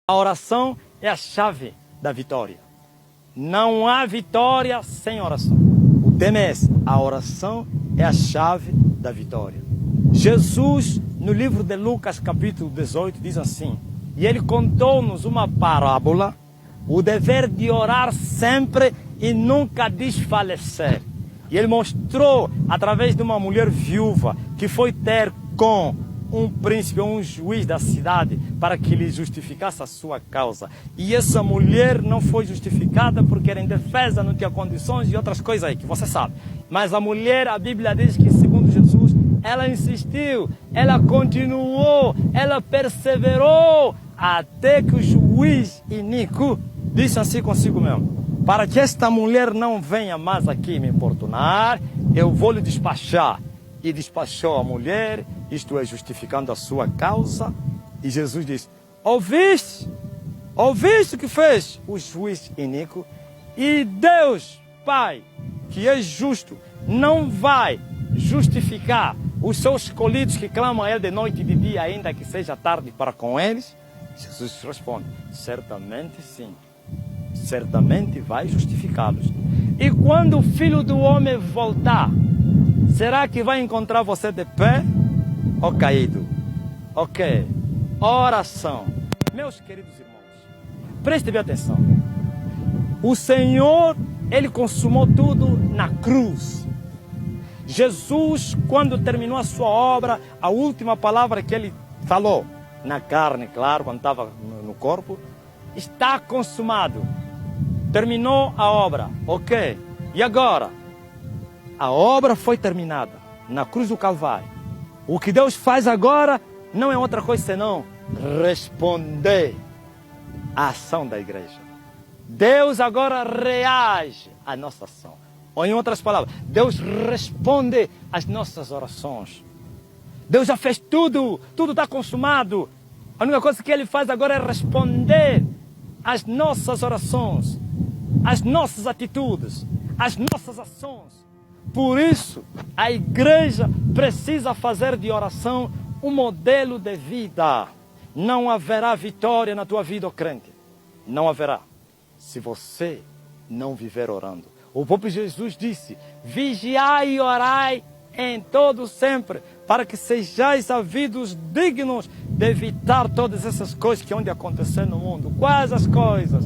A oração é a chave da vitória. Não há vitória sem oração. O tema é esse. A oração é a chave da vitória. Jesus, no livro de Lucas, capítulo 18, diz assim: e ele contou-nos uma parábola, o dever de orar sempre e nunca desfalecer. E ele mostrou, através de uma mulher viúva, que foi ter com um príncipe ou um juiz da cidade para que lhe justificasse a sua causa. E essa mulher não foi justificada porque era indefesa, não tinha condições e outras coisas aí que você sabe. Mas a mulher, a Bíblia diz que, segundo Jesus, ela insistiu, ela continuou, ela perseverou até que o juiz iníquo disse assim consigo mesmo: para que esta mulher não venha mais aqui me importunar, eu vou lhe despachar. E despachou a mulher, isto é, justificando a sua causa. E Jesus disse: ouviste o que fez o juiz iníquo? E Deus, Pai, que é justo, não vai justificar os seus escolhidos que clamam a Ele de noite e de dia, ainda que seja tarde para com eles? Jesus responde: certamente sim, certamente vai justificá-los. E quando o Filho do Homem voltar, será que vai encontrar você de pé ou caído? Ok. Oração. Meus queridos irmãos, prestem bem atenção. O Senhor, Ele consumou tudo na cruz. Jesus, quando terminou a sua obra, a última palavra que Ele falou, na carne, claro, quando estava no corpo: está consumado. Terminou a obra. Ok. E agora? A obra foi terminada na cruz do Calvário. O que Deus faz agora não é outra coisa senão responder à ação da igreja. Deus agora reage à nossa ação. Ou em outras palavras, Deus responde às nossas orações. Deus já fez tudo, tudo está consumado. A única coisa que Ele faz agora é responder às nossas orações, às nossas atitudes, às nossas ações. Por isso, a igreja precisa fazer de oração um modelo de vida. Não haverá vitória na tua vida, ó crente. Não haverá, se você não viver orando. O próprio Jesus disse: vigiai e orai em todo sempre, para que sejais havidos dignos de evitar todas essas coisas que hão de acontecer no mundo. Quais as coisas?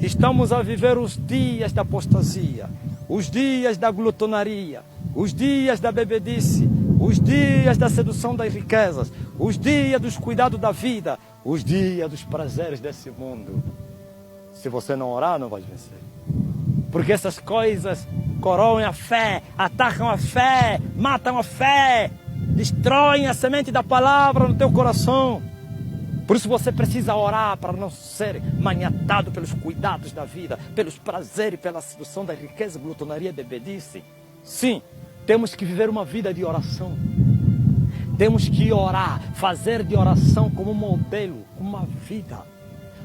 Estamos a viver os dias da apostasia, os dias da glutonaria, os dias da bebedice, os dias da sedução das riquezas, os dias dos cuidados da vida, os dias dos prazeres desse mundo. Se você não orar, não vai vencer. Porque essas coisas coroam a fé, atacam a fé, matam a fé, destroem a semente da palavra no teu coração. Por isso você precisa orar para não ser maniatado pelos cuidados da vida, pelos prazeres, pela sedução da riqueza, glutonaria, bebedice. Sim, temos que viver uma vida de oração. Temos que orar, fazer de oração como modelo, uma vida.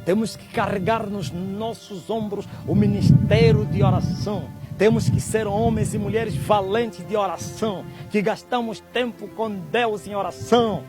Temos que carregar nos nossos ombros o ministério de oração. Temos que ser homens e mulheres valentes de oração, que gastamos tempo com Deus em oração.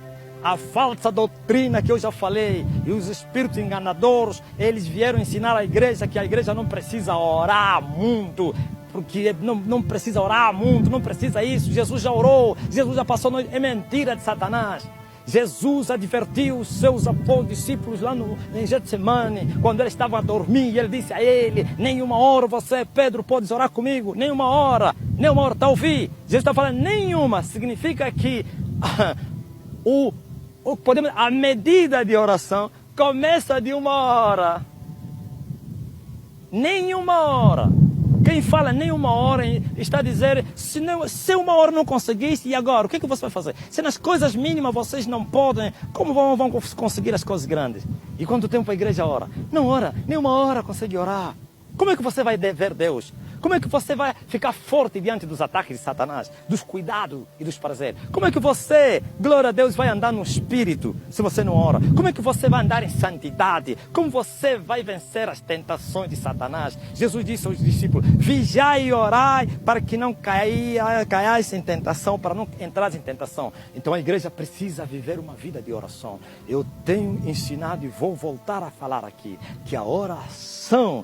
A falsa doutrina que eu já falei e os espíritos enganadores, eles vieram ensinar à igreja que a igreja não precisa orar muito, porque não precisa orar muito, não precisa isso. Jesus já orou, Jesus já passou. É mentira de Satanás. Jesus advertiu os seus discípulos lá em Getsemane, quando eles estavam a dormir, e ele disse a ele: nenhuma hora você, Pedro, podes orar comigo, nenhuma hora, está a ouvir? Jesus está falando nenhuma, significa que a medida de oração começa de uma hora. Nenhuma hora. Quem fala nenhuma hora está a dizer: se uma hora não conseguisse, e agora? O que você vai fazer? Se nas coisas mínimas vocês não podem, como vão conseguir as coisas grandes? E quanto tempo a igreja ora? Não ora, nenhuma hora consegue orar. Como é que você vai ver Deus? Como é que você vai ficar forte diante dos ataques de Satanás, dos cuidados e dos prazeres? Como é que você, glória a Deus, vai andar no Espírito se você não ora? Como é que você vai andar em santidade? Como você vai vencer as tentações de Satanás? Jesus disse aos discípulos, vigiai e orai para que não caiais em tentação, para não entrar em tentação. Então a igreja precisa viver uma vida de oração. Eu tenho ensinado e vou voltar a falar aqui, que a oração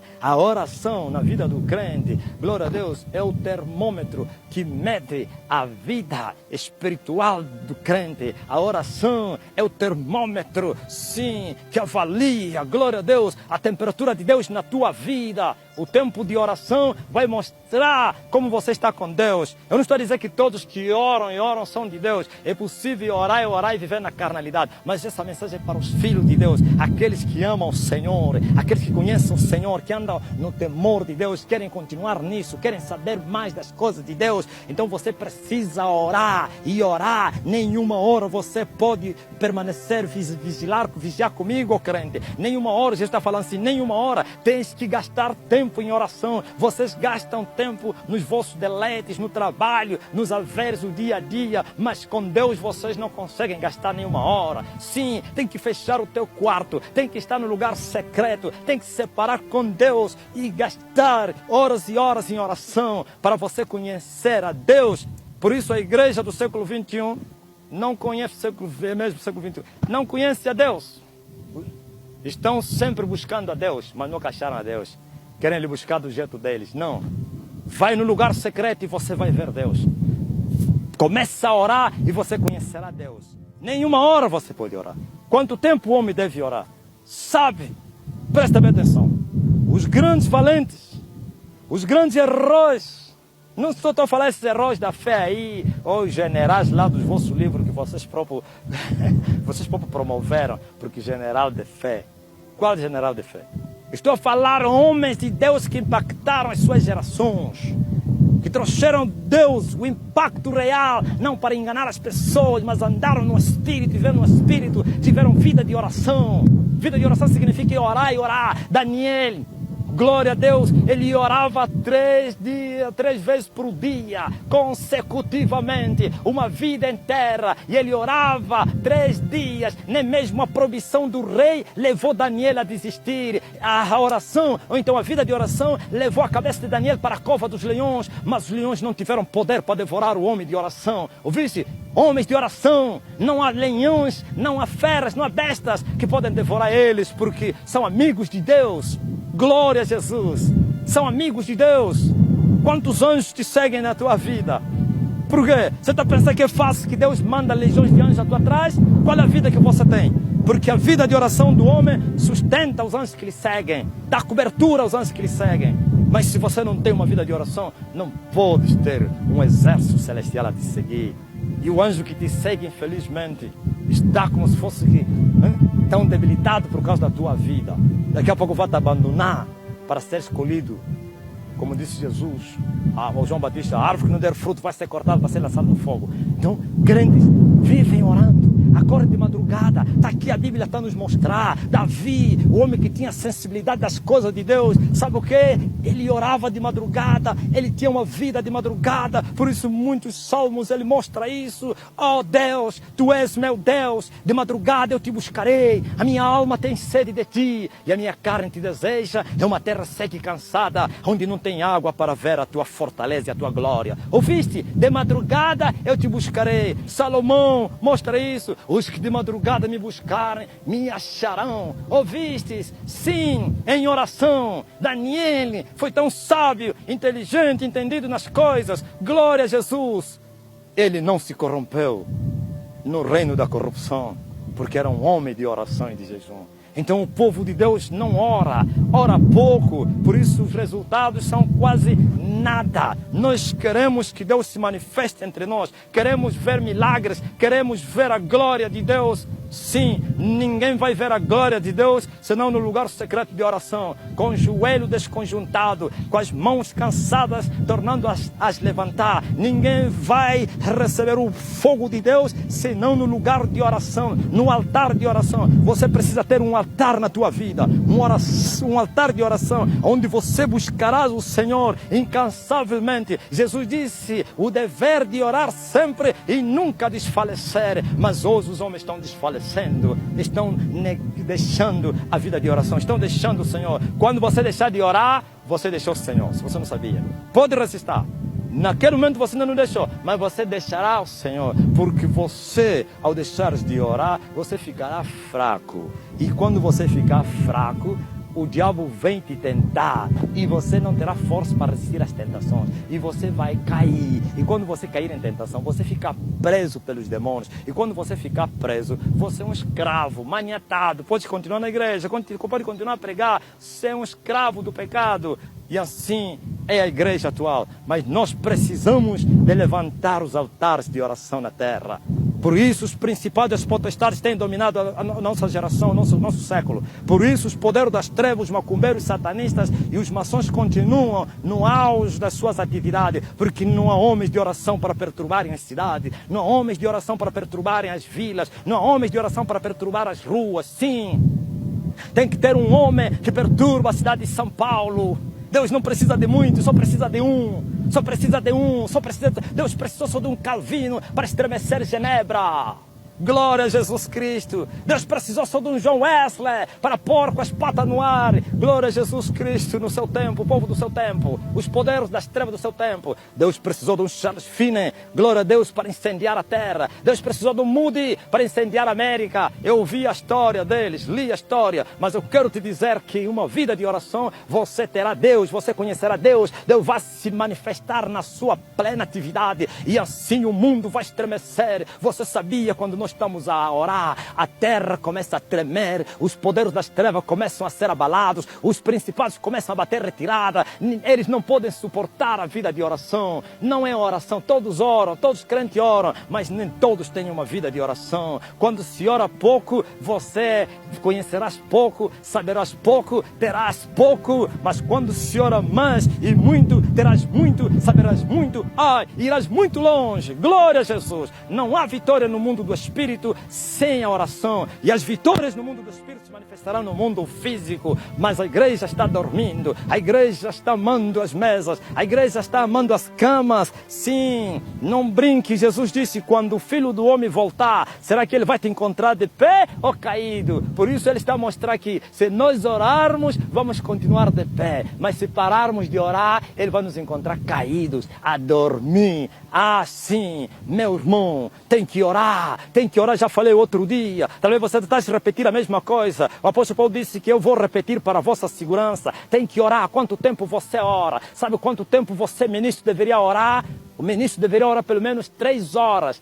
na vida do crente, glória a Deus, é o termômetro que mede a vida espiritual do crente. A oração é o termômetro, sim, que avalia, glória a Deus, a temperatura de Deus na tua vida. O tempo de oração vai mostrar como você está com Deus. Eu não estou a dizer que todos que oram e oram são de Deus. É possível orar e viver na carnalidade. Mas essa mensagem é para os filhos de Deus, aqueles que amam o Senhor, aqueles que conhecem o Senhor, que andam no temor de Deus, querem continuar nisso, querem saber mais das coisas de Deus. Então você precisa orar e orar. Nenhuma hora você pode permanecer, vigiar comigo, crente. Nenhuma hora, Jesus está falando assim, nenhuma hora tens que gastar tempo em oração. Vocês gastam tempo nos vossos deleites, no trabalho, nos haveres do dia a dia, mas com Deus vocês não conseguem gastar nenhuma hora. Sim, tem que fechar o teu quarto, tem que estar no lugar secreto, tem que se separar com Deus e gastar horas e horas em oração para você conhecer a Deus. Por isso a igreja do século XXI não conhece o século XXI, não conhece a Deus. Estão sempre buscando a Deus, mas nunca acharam a Deus. Querem lhe buscar do jeito deles. Não. Vai no lugar secreto e você vai ver Deus. Começa a orar e você conhecerá Deus. Nenhuma hora você pode orar. Quanto tempo o homem deve orar? Sabe? Presta bem atenção. Os grandes valentes, os grandes heróis, não estou a falar esses heróis da fé aí, ou os generais lá dos vossos livros que vocês próprios promoveram, porque general de fé. Qual general de fé? Estou a falar homens de Deus que impactaram as suas gerações, que trouxeram Deus, o impacto real, não para enganar as pessoas, mas andaram no Espírito, viveram no Espírito, tiveram vida de oração. Vida de oração significa orar e orar. Daniel, glória a Deus, ele orava 3 vezes por dia, consecutivamente, uma vida inteira, e ele orava 3 dias, nem mesmo a proibição do rei levou Daniel a desistir. A oração, ou então a vida de oração, levou a cabeça de Daniel para a cova dos leões, mas os leões não tiveram poder para devorar o homem de oração. Ouviste? Homens de oração, não há leões, não há feras, não há bestas que podem devorar eles, porque são amigos de Deus. Glória a Jesus. São amigos de Deus. Quantos anjos te seguem na tua vida? Por quê? Você está pensando que é fácil que Deus manda legiões de anjos a tua trás? Qual é a vida que você tem? Porque a vida de oração do homem sustenta os anjos que lhe seguem, dá cobertura aos anjos que lhe seguem. Mas se você não tem uma vida de oração, não podes ter um exército celestial a te seguir. E o anjo que te segue, infelizmente, está como se fosse tão debilitado por causa da tua vida. Daqui a pouco vai te abandonar para ser escolhido. Como disse Jesus ao João Batista, a árvore que não der fruto vai ser cortada para ser lançada no fogo. Então, crentes, vivem orando. Acordem de madrugada. Está aqui, a Bíblia está nos mostrar. Davi, o homem que tinha sensibilidade das coisas de Deus, sabe o que? Ele orava de madrugada, ele tinha uma vida de madrugada. Por isso muitos salmos ele mostra isso. Oh Deus, tu és meu Deus, de madrugada eu te buscarei. A minha alma tem sede de ti e a minha carne te deseja. É uma terra seca e cansada, onde não tem água para ver a tua fortaleza e a tua glória. Ouviste? De madrugada eu te buscarei. Salomão mostra isso. Os que de madrugada me buscarem, me acharão. Ouvistes? Sim, em oração. Daniel foi tão sábio, inteligente, entendido nas coisas. Glória a Jesus. Ele não se corrompeu no reino da corrupção, porque era um homem de oração e de jejum. Então o povo de Deus não ora pouco, por isso os resultados são quase nada. Nós queremos que Deus se manifeste entre nós, queremos ver milagres, queremos ver a glória de Deus, Sim, ninguém vai ver a glória de Deus senão no lugar secreto de oração, com o joelho desconjuntado, com as mãos cansadas, tornando-as levantar. Ninguém vai receber o fogo de Deus senão no lugar de oração, no altar de oração. Você precisa ter um altar na tua vida, um altar de oração, onde você buscará o Senhor incansavelmente. Jesus disse o dever de orar sempre e nunca desfalecer, mas hoje os homens estão desfalecendo, estão deixando a vida de oração, estão deixando o Senhor. Quando você deixar de orar, você deixou o Senhor, se você não sabia. Pode resistir. Naquele momento você ainda não deixou, mas você deixará o Senhor, porque você, ao deixar de orar, você ficará fraco. E quando você ficar fraco, o diabo vem te tentar e você não terá força para resistir às tentações e você vai cair. E quando você cair em tentação, você fica preso pelos demônios. E quando você ficar preso, você é um escravo, maniatado. Pode continuar na igreja, pode continuar a pregar, você é um escravo do pecado. E assim é a igreja atual. Mas nós precisamos de levantar os altares de oração na terra. Por isso os principados e as potestades têm dominado a nossa geração, nosso século. Por isso os poderes das trevas, os macumbeiros, satanistas e os maçons continuam no auge das suas atividades. Porque não há homens de oração para perturbarem as cidades. Não há homens de oração para perturbarem as vilas. Não há homens de oração para perturbar as ruas. Sim, tem que ter um homem que perturba a cidade de São Paulo. Deus não precisa de muito, só precisa de um. Deus precisou só de um Calvino para estremecer Genebra. Glória a Jesus Cristo. Deus precisou só de um John Wesley para pôr com as patas no ar. Glória a Jesus Cristo no seu tempo, o povo do seu tempo, os poderes das trevas do seu tempo. Deus precisou de um Charles Finney, glória a Deus, para incendiar a terra. Deus precisou de um Moody para incendiar a América. Eu ouvi a história deles, li a história, mas eu quero te dizer que uma vida de oração, você terá Deus, você conhecerá Deus. Deus vai se manifestar na sua plena atividade e assim o mundo vai estremecer. Você sabia, quando nós estamos a orar, a terra começa a tremer, os poderes das trevas começam a ser abalados, os principados começam a bater retirada, eles não podem suportar a vida de oração. Não é oração, todos oram, todos crentes oram, mas nem todos têm uma vida de oração. Quando se ora pouco, você conhecerás pouco, saberás pouco, terás pouco, mas quando se ora mais e muito, terás muito, saberás muito, irás muito longe. Glória a Jesus. Não há vitória no mundo do Espírito sem a oração, e as vitórias no mundo do Espírito se manifestarão no mundo físico. Mas a igreja está dormindo, a igreja está amando as mesas, a igreja está amando as camas. Sim, não brinque. Jesus disse: quando o Filho do Homem voltar, será que ele vai te encontrar de pé ou caído? Por isso ele está a mostrar que se nós orarmos, vamos continuar de pé, mas se pararmos de orar, ele vai nos encontrar caídos, a dormir. Sim, meu irmão, tem que orar, já falei outro dia, talvez você está a repetir a mesma coisa. O apóstolo Paulo disse que eu vou repetir para a vossa segurança. Tem que orar. Quanto tempo você ora? Sabe quanto tempo você, ministro, deveria orar? O ministro deveria orar pelo menos 3 horas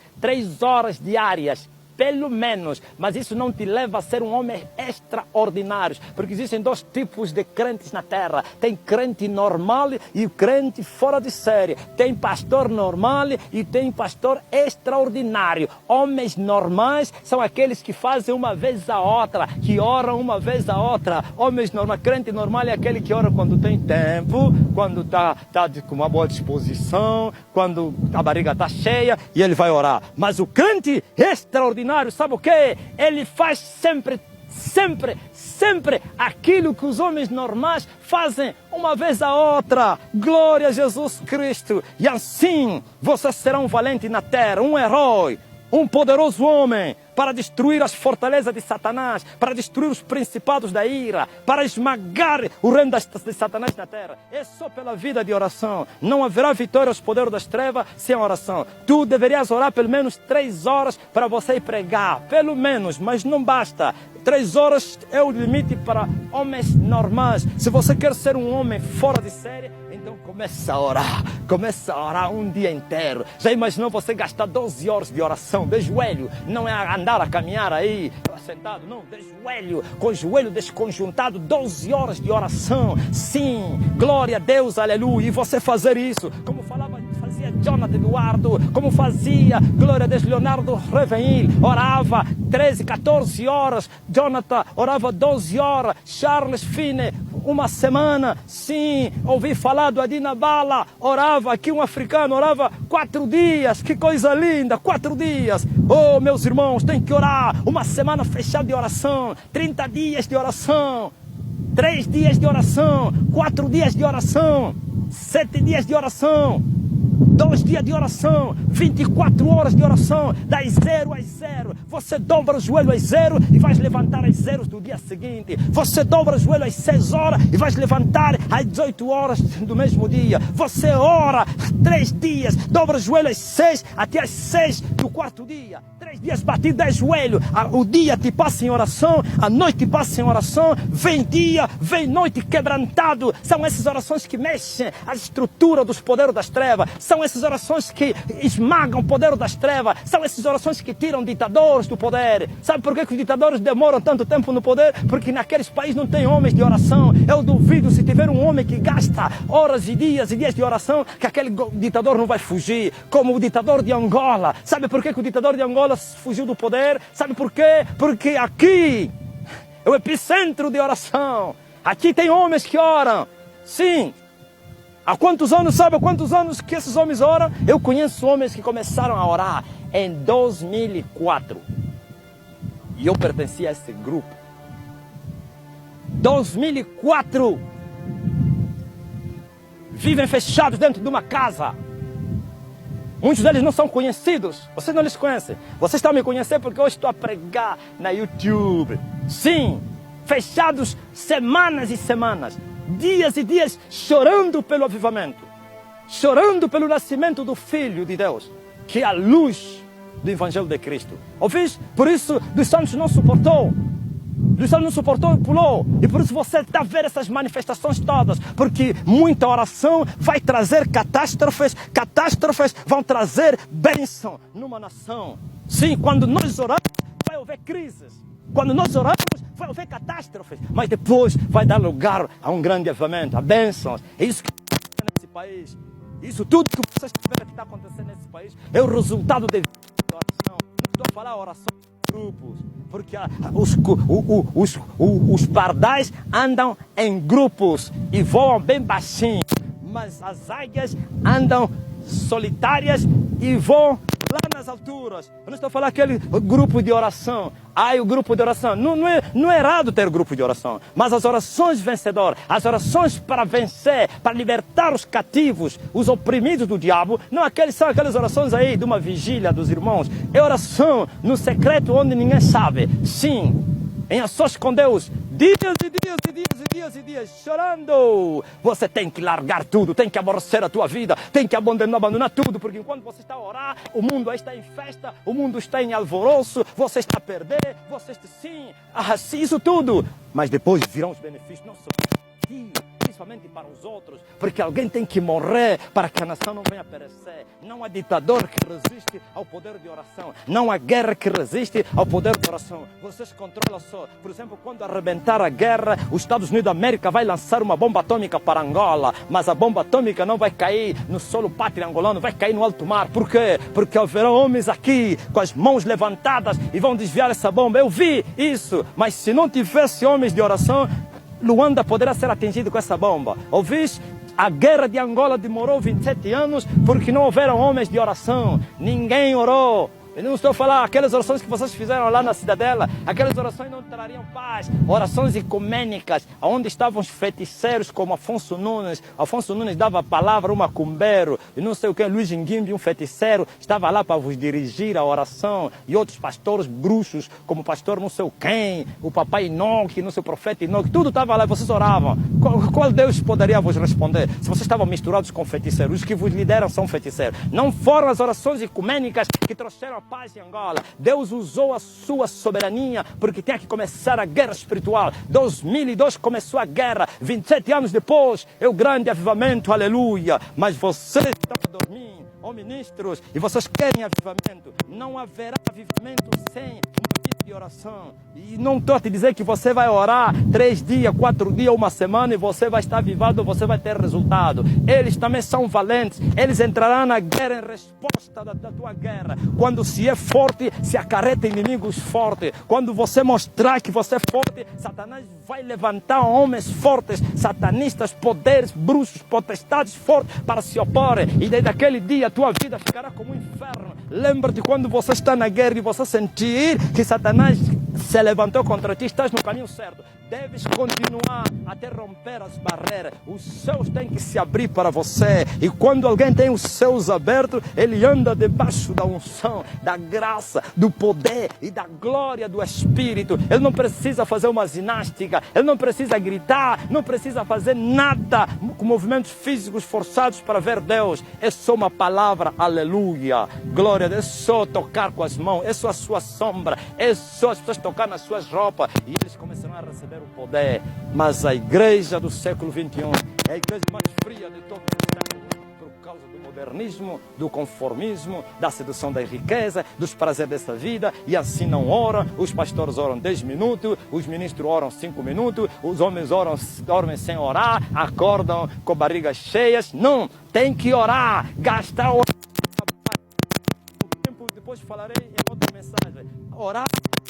diárias. Pelo menos, mas isso não te leva a ser um homem extraordinário, porque existem 2 tipos de crentes na terra: tem crente normal e crente fora de série, tem pastor normal e tem pastor extraordinário. Homens normais são aqueles que fazem uma vez a outra, que oram uma vez a outra. Homens normais, crente normal é aquele que ora quando tem tempo, quando está com uma boa disposição, quando a barriga está cheia, e ele vai orar. Mas o crente extraordinário, sabe o que? Ele faz sempre aquilo que os homens normais fazem uma vez a outra. Glória a Jesus Cristo. E assim você será um valente na terra, um herói, um poderoso homem para destruir as fortalezas de Satanás, para destruir os principados da ira, para esmagar o reino de Satanás na terra. É só pela vida de oração. Não haverá vitória aos poderes das trevas sem oração. Tu deverias orar pelo menos 3 horas para você ir pregar, pelo menos, mas não basta. 3 horas é o limite para homens normais. Se você quer ser um homem fora de série, então começa a orar um dia inteiro. Já imaginou você gastar 12 horas de oração de joelho? Não é andar a caminhar aí sentado, não, de joelho, com o joelho desconjuntado, 12 horas de oração. Sim, glória a Deus, aleluia. E você fazer isso, como fazia Jonathan Eduardo, como fazia Glória a Deus, Leonardo Revenil, orava 13, 14 horas, Jonathan orava 12 horas, Charles Fine, uma semana, sim, ouvi falar do Adina Bala, orava aqui um africano, orava 4 dias, que coisa linda, 4 dias. Oh, meus irmãos, tem que orar, uma semana fechada de oração, 30 dias de oração, 3 dias de oração, 4 dias de oração, 7 dias de oração, 2 dias de oração, 24 horas de oração, das 0 às 0. Você dobra o joelho às 0 e vais levantar às 0 do dia seguinte. Você dobra o joelho às 6 horas e vais levantar às 18 horas do mesmo dia. Você ora 3 dias, dobra o joelho às 6 até às 6 do 4º dia. 3 dias batido de joelho. O dia te passa em oração, a noite te passa em oração. Vem dia, vem noite quebrantado. São essas orações que mexem a estrutura dos poderes das trevas. São essas orações que esmagam o poder das trevas. São essas orações que tiram ditadores do poder. Sabe por que os ditadores demoram tanto tempo no poder? Porque naqueles países não tem homens de oração. Eu duvido, se tiver um homem que gasta horas e dias de oração, que aquele ditador não vai fugir. Como o ditador de Angola. Sabe por que o ditador de Angola fugiu do poder? Sabe por quê? Porque aqui é o epicentro de oração. Aqui tem homens que oram. Sim. Há quantos anos, sabe há quantos anos que esses homens oram? Eu conheço homens que começaram a orar em 2004. E eu pertencia a esse grupo. 2004. Vivem fechados dentro de uma casa. Muitos deles não são conhecidos. Vocês não lhes conhecem. Vocês estão a me conhecer porque hoje estou a pregar na YouTube. Sim, fechados semanas e semanas. Dias e dias chorando pelo avivamento, chorando pelo nascimento do Filho de Deus, que é a luz do Evangelho de Cristo. Ouviste? Por isso, dos santos não suportou. Dos santos não suportou e pulou. E por isso você está a ver essas manifestações todas. Porque muita oração vai trazer catástrofes. Catástrofes vão trazer bênção numa nação. Sim, quando nós oramos, vai haver crises. Quando nós oramos, vai haver catástrofes, mas depois vai dar lugar a um grande avivamento, a bênçãos. É isso que está acontecendo nesse país. Isso tudo que vocês estão vendo que está acontecendo nesse país é o resultado de oração. Não estou a falar oração de grupos, porque os pardais andam em grupos e voam bem baixinho, mas as águias andam solitárias e voam lá nas alturas. Eu não estou a falar aquele grupo de oração. O grupo de oração. Não é errado ter grupo de oração. Mas as orações vencedoras, as orações para vencer, para libertar os cativos, os oprimidos do diabo, não são aquelas orações aí de uma vigília dos irmãos. É oração no secreto onde ninguém sabe. Sim, em a sós com Deus. Dias e dias e dias e dias e dias chorando. Você tem que largar tudo, tem que aborrecer a tua vida, tem que abandonar tudo, porque enquanto você está a orar, o mundo está em festa, o mundo está em alvoroço, você está a perder, você está sim, isso tudo. Mas depois virão os benefícios, não só para ti, principalmente para os outros, porque alguém tem que morrer para que a nação não venha a perecer. Não há ditador que resiste ao poder de oração. Não há guerra que resiste ao poder de oração. Vocês controlam só. Por exemplo, quando arrebentar a guerra, os Estados Unidos da América vai lançar uma bomba atômica para Angola, mas a bomba atômica não vai cair no solo pátrio angolano, vai cair no alto mar. Por quê? Porque haverão homens aqui com as mãos levantadas e vão desviar essa bomba. Eu vi isso, mas se não tivesse homens de oração, Luanda poderá ser atingido com essa bomba. Ouviste? A guerra de Angola demorou 27 anos porque não houveram homens de oração. Ninguém orou. Eu não estou a falar aquelas orações que vocês fizeram lá na Cidadela. Aquelas orações não trariam paz. Orações ecumênicas, onde estavam os feiticeiros como Afonso Nunes. Afonso Nunes dava a palavra, um macumbeiro, e não sei o que, Luiz Nguimbi, um feiticeiro, estava lá para vos dirigir a oração. E outros pastores bruxos, como o pastor não sei o quem, o papai Enoque, não sei o profeta Enoque, tudo estava lá e vocês oravam. Qual Deus poderia vos responder se vocês estavam misturados com feiticeiros? Os que vos lideram são feiticeiros. Não foram as orações ecumênicas que trouxeram a paz em Angola. Deus usou a sua soberania porque tinha que começar a guerra espiritual. 2002 começou a guerra. 27 anos depois é o grande avivamento, aleluia. Mas vocês estão a dormir, ó ministros, e vocês querem avivamento. Não haverá avivamento sem uma vida de oração. E não estou a te dizer que você vai orar 3 dias, 4 dias, 1 semana e você vai estar avivado, você vai ter resultado. Eles também são valentes. Eles entrarão na guerra em resposta da tua guerra. Quando se é forte, se acarreta inimigos fortes. Quando você mostrar que você é forte, Satanás vai levantar homens fortes, satanistas, poderes, bruxos, potestades fortes para se oporem. E desde aquele dia a tua vida ficará como um inferno. Lembra-te quando você está na guerra e você sentir que Satanás se levantou contra ti, estás no caminho certo. Deves continuar até romper as barreiras. Os céus têm que se abrir para você. E quando alguém tem os céus abertos, ele anda debaixo da unção, da graça, do poder e da glória do Espírito. Ele não precisa fazer uma ginástica, ele não precisa gritar, não precisa fazer nada com movimentos físicos forçados para ver Deus. É só uma palavra, aleluia, glória a Deus. É só tocar com as mãos, é só a sua sombra, é só as pessoas tocar nas suas roupas e eles começarão a receber o poder. Mas a igreja do século XXI é a igreja mais fria de todos os séculos, por causa do modernismo, do conformismo, da sedução da riqueza, dos prazeres dessa vida, e assim não oram. Os pastores oram 10 minutos, os ministros oram 5 minutos, os homens dormem sem orar, acordam com barrigas cheias. Não, tem que orar, gastar o tempo. Depois falarei em outra mensagem. Orar,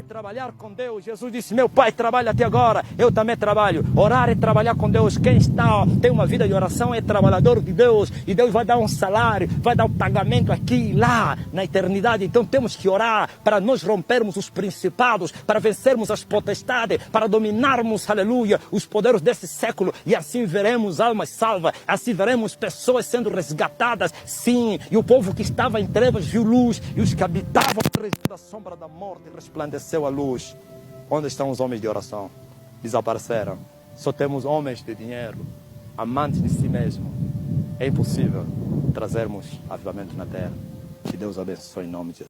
trabalhar com Deus. Jesus disse: meu Pai trabalha até agora, eu também trabalho. Orar é trabalhar com Deus. Quem tem uma vida de oração é trabalhador de Deus, e Deus vai dar um salário, vai dar um pagamento aqui e lá na eternidade. Então temos que orar para nós rompermos os principados, para vencermos as potestades, para dominarmos, aleluia, os poderes desse século, e assim veremos almas salvas, assim veremos pessoas sendo resgatadas, sim. E o povo que estava em trevas viu luz, e os que habitavam na região da sombra da morte resplandeceu a luz. Onde estão os homens de oração? Desapareceram. Só temos homens de dinheiro, amantes de si mesmo. É impossível trazermos avivamento na terra. Que Deus abençoe em nome de Jesus.